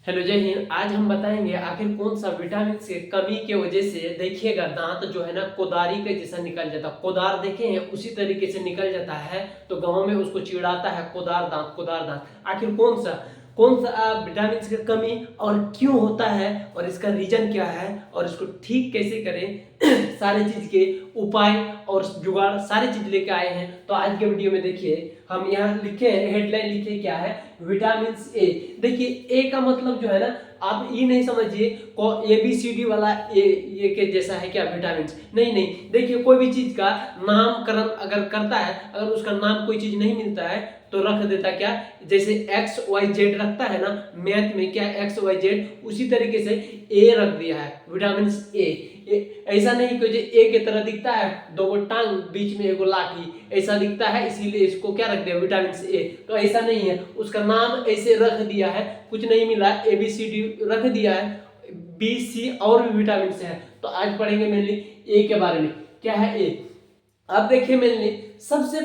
Hello जय हिंद। आज हम बताएंगे आखिर कौन सा विटामिन की कमी के वजह से देखिएगा दांत जो है ना कोदारी के जैसा निकल जाता है। कोदार देखे हैं उसी तरीके से निकल जाता है, तो गांव में उसको चिढ़ाता है कोदार दांत कोदार दांत। आखिर कौन सा विटामिन की कमी और क्यों होता है और इसका रीजन क्या है और इसको ठीक कैसे करें सारे चीज के उपाय और जुगाड़ सारी चीज लेके आए हैं। तो आज के वीडियो में देखिए हम यहाँ लिखे हैं, हेडलाइन लिखे क्या है, विटामिन ए। देखिए ए का मतलब जो है ना, आप ये नहीं समझिए को ABCD वाला ए के जैसा है क्या विटामिन। नहीं नहीं, देखिए कोई भी चीज का नामकरण अगर करता है, अगर उसका नाम कोई चीज नहीं मिलता है तो रख देता क्या, जैसे XYZ रखता है ना मैथ में क्या XYZ, उसी तरीके से ए रख दिया है विटामिन ए। ऐसा नहीं कि ए के तरह दिखता है, दो गो टांग बीच में एगो लाठी ऐसा दिखता है इसीलिए इसको क्या रख दिया विटामिन ए। तो ऐसा नहीं है, उसका नाम ऐसे रख दिया है, कुछ नहीं मिला ABCD रख दिया है, B C और भी विटामिन है। तो आज पढ़ेंगे मेनली ए के बारे में। क्या है ए? अब देखिए मेनली सबसे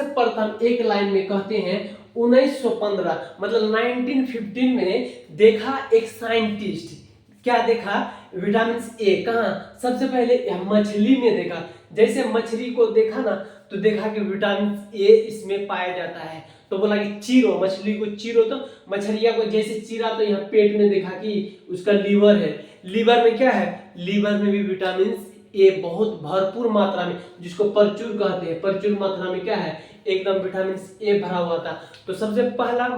प्रथम एक लाइन में कहते हैं 1915 मतलब 1915 में देखा एक साइंटिस्ट, क्या देखा, विटामिन ए। कहाँ? सबसे पहले मछली में देखा। जैसे मछली को देखा ना तो देखा कि विटामिन ए इसमें पाया जाता है, तो बोला कि चीरो मछली को, चीरो तो मछलिया को जैसे चीरा, तो यहाँ पेट में देखा कि उसका लीवर है, लीवर में क्या है, लीवर में भी विटामिन ए बहुत भरपूर मात्रा में, जिसको प्रचुर कहते हैं, प्रचुर मात्रा में क्या है, एकदम विटामिन ए भरा हुआ था। तो सबसे पहला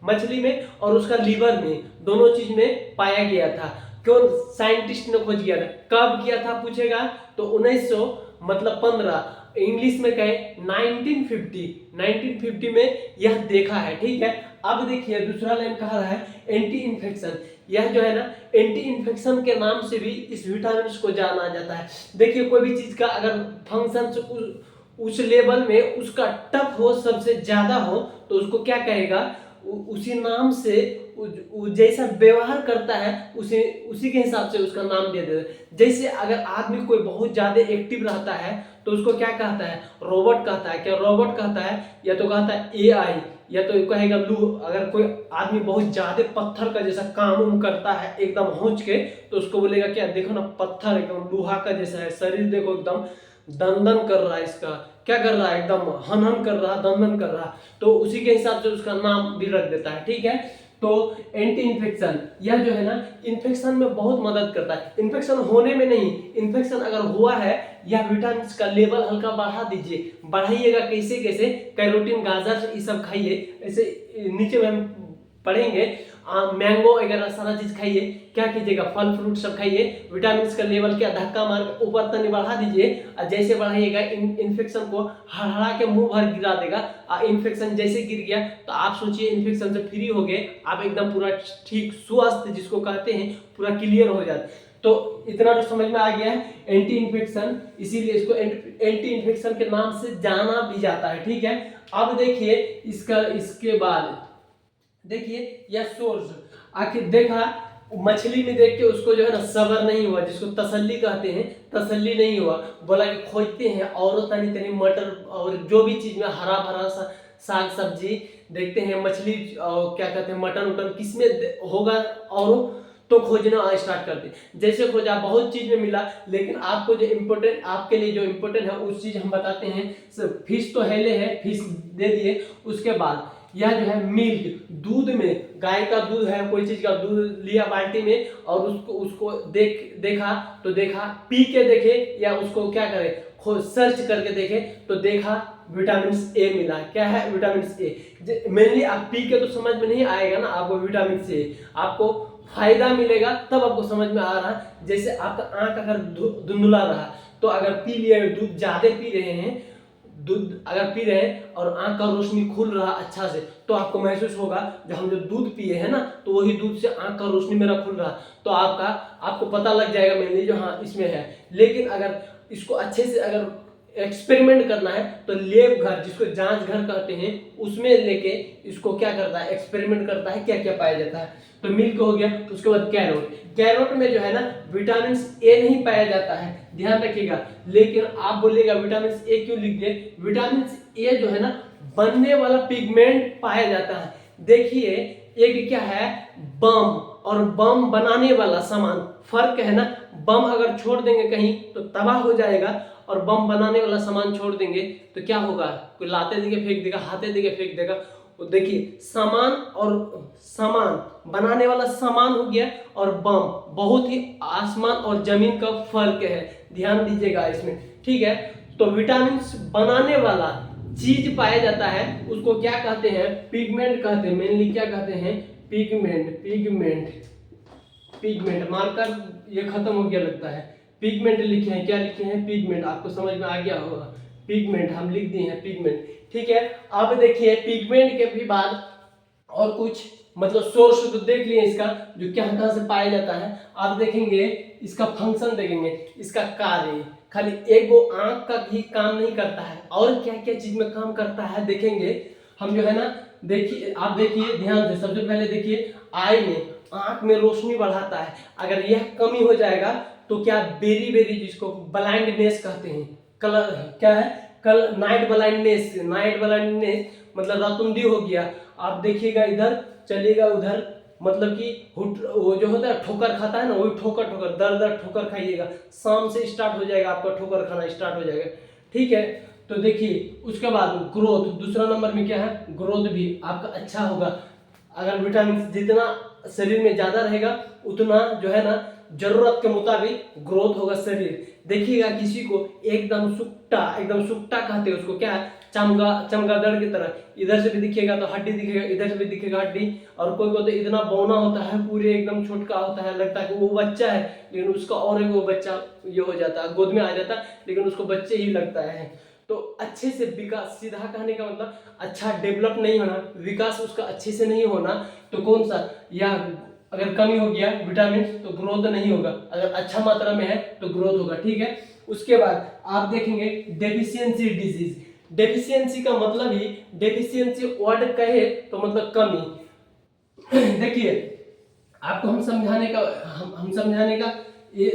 मछली में और उसका लीवर में, दोनों चीज में पाया गया था। क्यों साइंटिस्ट ने खोज किया था, कब किया था पूछेगा तो 1900 मतलब 15, इंग्लिश में कहे 1950 में यह देखा है। ठीक है, अब देखिए दूसरा लाइन कहा रहा है एंटी इन्फेक्शन। यह जो है ना एंटी इन्फेक्शन के नाम से भी इस विटामिन को जाना जाता है। देखिए कोई भी चीज का अगर फंक्शन उस लेवल में उसका टफ हो, सबसे ज्यादा हो, तो उसको क्या कहेगा, उसी नाम से जैसा व्यवहार करता है उसी के हिसाब से उसका नाम दे देता है। जैसे अगर आदमी कोई बहुत ज्यादा एक्टिव रहता है तो उसको क्या कहता है, रोबोट कहता है। क्या रोबोट कहता है, या तो कहता है AI, या तो कहेगा लू। अगर कोई आदमी बहुत ज्यादा पत्थर का जैसा काम करता है एकदम होंच के, तो उसको बोलेगा क्या, देखो ना पत्थर एकदम लोहा का जैसा है, शरीर देखो एकदम दंदन कर रहा है, इसका क्या कर रहा है, एकदम हन कर रहा, दंदन कर रहा, तो उसी के हिसाब से उसका नाम भी रख देता है। ठीक है, तो एंटी इन्फेक्शन यह जो है ना इन्फेक्शन में बहुत मदद करता है, इन्फेक्शन होने में नहीं, इन्फेक्शन अगर हुआ है यह विटामिन का लेवल हल्का बढ़ा दीजिए। बढ़ाइएगा कैसे कैसे, कैरोटीन, गाजर ये सब खाइए। ऐसे नीचे में हम पढ़ेंगे, मैंगो वगैरह सारा चीज खाइए। क्या कीजिएगा, फल फ्रूट सब खाइए, विटामिन का लेवल क्या धक्का मार ऊपर तक बढ़ा दीजिए। और जैसे बढ़ाइएगा इन्फेक्शन को हड़हड़ा के मुंह भर गिरा देगा। इन्फेक्शन जैसे गिर गया तो आप सोचिए इन्फेक्शन से फ्री हो गए, आप एकदम पूरा ठीक स्वस्थ जिसको कहते हैं पूरा क्लियर हो जाते। तो इतना तो समझ में आ गया है एंटी इन्फेक्शन, इसीलिए इसको एंटी इन्फेक्शन के नाम से जाना भी जाता है। ठीक है, अब देखिए इसके बाद देखिए यह सोर्स, आखिर देखा मछली में देख के उसको जो है ना सबर नहीं हुआ, जिसको तसल्ली कहते हैं, तसल्ली नहीं हुआ, बोला कि खोजते हैं और तनी तनी मटर और जो भी चीज में हरा भरा सा साग सब्जी देखते हैं, मछली और क्या कहते हैं मटन उटन किसमें होगा, और तो खोजना स्टार्ट करते। जैसे खोजा बहुत चीज में मिला, लेकिन आपको जो इम्पोर्टेंट, आपके लिए जो इम्पोर्टेंट है उस चीज हम बताते हैं। फिश तो हेले है, फिश दे दिए। उसके बाद यह जो है मिल्क, दूध में, गाय का दूध है, कोई चीज का दूध लिया बाल्टी में और उसको देखा तो देखा, पी के देखे या उसको क्या करे, खुद सर्च करके देखे तो देखा विटामिन ए मिला। क्या है, विटामिन ए। मेनली आप पी के तो समझ में नहीं आएगा ना आपको विटामिन ए, आपको फायदा मिलेगा तब आपको समझ में आ रहा है। जैसे आपका आंख अगर धुंधला रहा तो अगर पी लिया, दूध ज्यादा पी रहे हैं, दूध अगर पी रहे हैं और आंख का रोशनी खुल रहा अच्छा से, तो आपको महसूस होगा जो हम जो दूध पिए हैं ना, तो वही दूध से आंख का रोशनी मेरा खुल रहा, तो आपको पता लग जाएगा मेनली जो हाँ इसमें है। लेकिन अगर इसको अच्छे से अगर एक्सपेरिमेंट करना है तो लेब घर, जिसको जांच घर कहते हैं, उसमें लेके इसको क्या करता है, एक्सपेरिमेंट करता है क्या क्या पाया जाता है। तो मिल्क हो गया, उसके बाद कैरोट में जो है ना विटामिन ए नहीं पाया जाता है, ध्यान रखिएगा। लेकिन आप बोलिएगा विटामिन ए क्यों लिख दिए, विटामिन ए जो है ना बनने वाला पिगमेंट पाया जाता है। देखिए एक क्या है बम, और बम बनाने वाला सामान, फर्क है ना। बम अगर छोड़ देंगे कहीं तो तबाह हो जाएगा, और बम बनाने वाला सामान छोड़ देंगे तो क्या होगा, कोई लाते देके फेंक देगा, हाथे देके फेंक देगा। तो देखिए सामान और सामान बनाने वाला सामान हो गया, और बम बहुत ही आसमान और जमीन का फर्क है, ध्यान दीजिएगा इसमें, ठीक है। तो विटामिन बनाने वाला चीज पाया जाता है उसको क्या कहते हैं, पिगमेंट कहते हैं, मेनली क्या कहते हैं, पिगमेंट। पिगमेंट मार्कर ये खत्म हो गया लगता है, पिगमेंट लिखे हैं, क्या लिखे हैं, पिगमेंट, आपको समझ में आ गया होगा, पिगमेंट हम लिख दिए हैं, पिगमेंट, ठीक है। अब देखिए पिगमेंट के भी बाद और कुछ मतलब सोर्स तो देख लिए इसका, जो क्या कहाँ से पाया जाता है। आप देखेंगे इसका फंक्शन, देखेंगे इसका कार्य, खाली एक वो आंख का ही काम नहीं करता है, और क्या क्या चीज में काम करता है देखेंगे हम, जो है ना। देखिए आप देखिए ध्यान से, सबसे पहले देखिए आई में, आंख में रोशनी बढ़ाता है, अगर यह कमी हो जाएगा तो क्या बेरी बेरी, जिसको ब्लाइंडनेस कहते हैं, कलर क्या है, कल नाइट ब्लाइंडनेस मतलब रातुंडी हो गया। आप देखिएगा इधर चलिएगा उधर, मतलब कि वो जो होता है ठोकर खाता है ना, वही ठोकर दर दर ठोकर खाइएगा, शाम से स्टार्ट हो जाएगा आपका ठोकर खाना स्टार्ट हो जाएगा, ठीक है। तो देखिए उसके बाद ग्रोथ, दूसरा नंबर में क्या है, ग्रोथ भी आपका अच्छा होगा। अगर विटामिन जितना शरीर में ज्यादा रहेगा उतना जो है ना जरूरत के मुताबिक ग्रोथ होगा शरीर। देखिएगा किसी को एकदम सुक्टा कहते हैं उसको, क्या है, चमगादड़ की तरह, इधर से भी दिखेगा तो हड्डी दिखेगा, इधर से भी दिखेगा हड्डी, और कोई को तो इतना बौना होता है, पूरे एकदम छोटका होता है, लगता है कि वो बच्चा है, लेकिन उसका और एक वो बच्चा ये हो जाता है, गोद में आ जाता है, लेकिन उसको बच्चे ही लगता है। तो अच्छे से विकास, सीधा कहने का मतलब अच्छा डेवलप नहीं होना, विकास उसका अच्छे से नहीं होना, तो कौन सा, या अगर कमी हो गया विटामिन तो ग्रोथ नहीं होगा, अगर अच्छा मात्रा में है तो ग्रोथ होगा, ठीक है। उसके बाद आप देखेंगे डेफिशिएंसी डिजीज, डेफिशिएंसी का मतलब ही, डेफिशिएंसी वर्ड कहे तो मतलब कमी। देखिए आपको हम समझाने का ये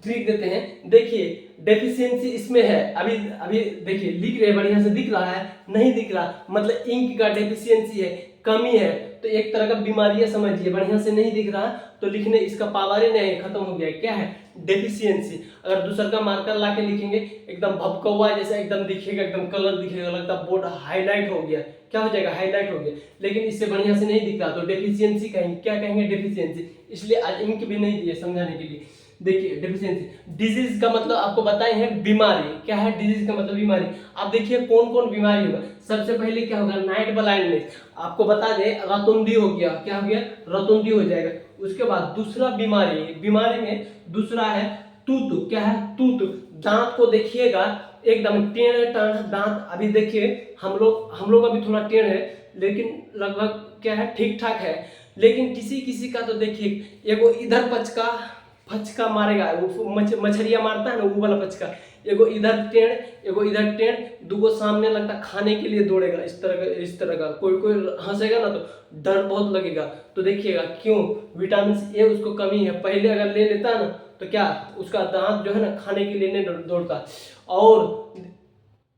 ट्रिक देते हैं। देखिए डेफिशिएंसी इसमें है, अभी देखिए लिख रहे बढ़िया से, दिख रहा है, नहीं दिख रहा, मतलब इंक का डेफिशिएंसी है, कमी है, तो एक तरह का बीमारी है, समझिए, बढ़िया से नहीं दिख रहा तो लिखने इसका पावर ही नहीं, खत्म हो गया, क्या है, डेफिशिएंसी। अगर दूसरा का मार्कर ला के लिखेंगे एकदम भपकौआ जैसा एकदम दिखेगा, एकदम कलर दिखेगा, लगता बोर्ड हाईलाइट हो गया, क्या हो जाएगा, हाईलाइट हो गया, लेकिन इससे बढ़िया से नहीं दिख रहा तो डेफिशिएंसी कहेंगे, क्या कहेंगे, डेफिशिएंसी। इसलिए आज इंक भी नहीं दिए समझाने के लिए। देखिए डेफिशिएंसी, डिजीज का मतलब आपको बताए हैं बीमारी, क्या है, डिजीज का मतलब बीमारी। आप देखिए कौन कौन बीमारी होगा, सबसे पहले क्या होगा, नाइट ब्लाइंडनेस, आपको बता दे रतुंडी हो गया, क्या हो गया, रतुंडी हो जाएगा। उसके बाद दूसरा बीमारी में दूसरा है तूत, क्या है, तूत, दांत को देखिएगा एकदम टेढ़ टाढ़ दांत। अभी देखिए हम लोग अभी थोड़ा टेढ़ है, लेकिन लगभग क्या है, ठीक ठाक है, लेकिन किसी किसी का तो देखिए एगो इधर फचका मारेगा, वो मछरिया मारता है ना, वो वाला फचका, एगो इधर टेढ़, दूगो सामने लगता खाने के लिए दौड़ेगा, इस तरह का कोई हंसेगा ना तो डर बहुत लगेगा। तो देखिएगा क्यों, विटामिन ए उसको कमी है, पहले अगर ले लेता ना तो क्या उसका दांत जो है ना खाने के लिए नहीं दौड़ता। और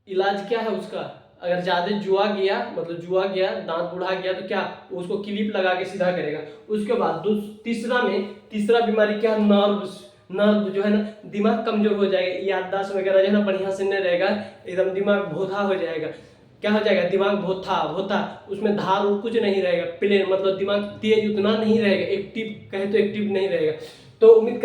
इलाज क्या है उसका, अगर ज्यादा जुआ गया दांत बुढ़ा गया तो क्या उसको क्लिप लगा के सीधा करेगा। उसके बाद तीसरा बीमारी क्या, नर्व जो है ना, दिमाग कमजोर हो जाएगा, याददाश्त वगैरह जो है ना बढ़िया से नहीं रहेगा, एकदम दिमाग भोथा हो जाएगा, क्या हो जाएगा, दिमाग भोथा, उसमें धार कुछ नहीं रहेगा, प्लेन मतलब दिमाग तेज उतना नहीं रहेगा, एक्टिव कहे तो एक्टिव नहीं रहेगा। तो उम्मीद